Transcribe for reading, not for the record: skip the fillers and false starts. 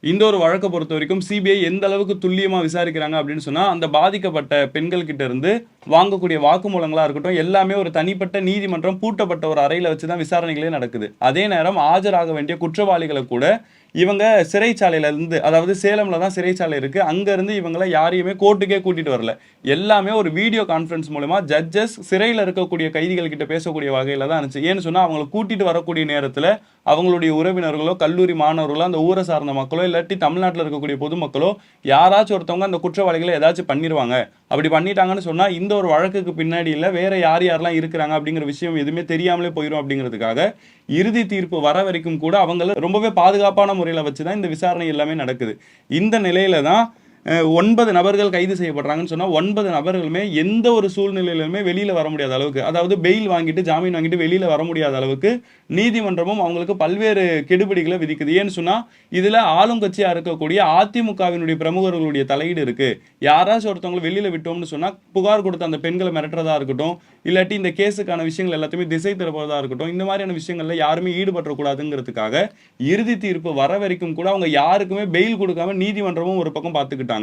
இந்த ஒரு வழக்கை பொறுத்த வரைக்கும் சிபிஐ எந்த அளவுக்கு துல்லியமா விசாரிக்கிறாங்க அப்படின்னு சொன்னா, அந்த பாதிக்கப்பட்ட பெண்கள் கிட்ட இருந்து வாங்கக்கூடிய வாக்குமூலங்களா இருக்கட்டும், எல்லாமே ஒரு தனிப்பட்ட நீதிமன்றம் பூட்டப்பட்ட ஒரு அறையில வச்சு தான் விசாரணைகளே நடக்குது. அதே நேரம் ஆஜராக வேண்டிய குற்றவாளிகளை கூட இவங்க சிறைச்சாலையில இருந்து, அதாவது சேலம்ல தான் சிறைச்சாலை இருக்கு, அங்க இருந்து இவங்களை யாரையுமே கோர்ட்டுக்கே கூட்டிட்டு வரல. எல்லாமே ஒரு வீடியோ கான்ஃபரன்ஸ் மூலமா ஜட்ஜஸ் சிறையில் இருக்கக்கூடிய கைதிகள் கிட்ட பேசக்கூடிய வகையில தான் இருந்துச்சு. ஏன்னு சொன்னா அவங்களை கூட்டிட்டு வரக்கூடிய நேரத்துல அவங்களுடைய உறவினர்களோ, கல்லூரி மாணவர்களோ, அந்த ஊரை சார்ந்த மக்களோ, இல்லாட்டி தமிழ்நாட்டில் இருக்கக்கூடிய பொதுமக்களோ யாராச்சும் ஒருத்தவங்க அந்த குற்றவாளிகளை ஏதாச்சும் பண்ணிடுவாங்க. அப்படி பண்ணிட்டாங்கன்னு சொன்னா இந்த ஒரு வழக்குக்கு பின்னாடி இல்ல வேற யார் யாரெல்லாம் இருக்கிறாங்க அப்படிங்கிற விஷயம் எதுவுமே தெரியாமலே போயிடும் அப்படிங்கிறதுக்காக இறுதி தீர்ப்பு வர வரைக்கும் கூட அவங்கள ரொம்பவே பாதுகாப்பான முறையில் வச்சு தான் இந்த விசாரணை எல்லாமே நடக்குது. இந்த நிலையில தான் 9 நபர்கள் கைது செய்யப்படுறாங்கன்னு சொன்னா 9 நபர்களுமே எந்த ஒரு சூழ்நிலையிலுமே வெளியில வர முடியாத அளவுக்கு, அதாவது பெயில் வாங்கிட்டு ஜாமீன் வாங்கிட்டு வெளியில வர முடியாத அளவுக்கு நீதிமன்றமும் அவங்களுக்கு பல்வேறு கெடுபிடிகளை விதிக்குது. ஏன்னு சொன்னா இதுல ஆளுங்கட்சியா இருக்கக்கூடிய அதிமுகவினுடைய பிரமுகர்களுடைய தலையீடு இருக்கு. யாராச்சும் ஒருத்தவங்களை வெளியில விட்டோம்னு சொன்னா புகார் கொடுத்த அந்த பெண்களை மிரட்டுறதா இருக்கட்டும், இல்லாட்டி இந்த கேஸுக்கான விஷயங்கள் எல்லாத்தையுமே திசை திருப்பதா இருக்கட்டும், இந்த மாதிரியான விஷயங்கள்ல யாருமே ஈடுபடக்கூடாதுங்கிறதுக்காக இறுதி தீர்ப்பு வர வரைக்கும் கூட அவங்க யாருக்குமே பெயில் கொடுக்காம நீதிமன்றமும் ஒரு பக்கம் பார்த்துக்கிட்டாங்க.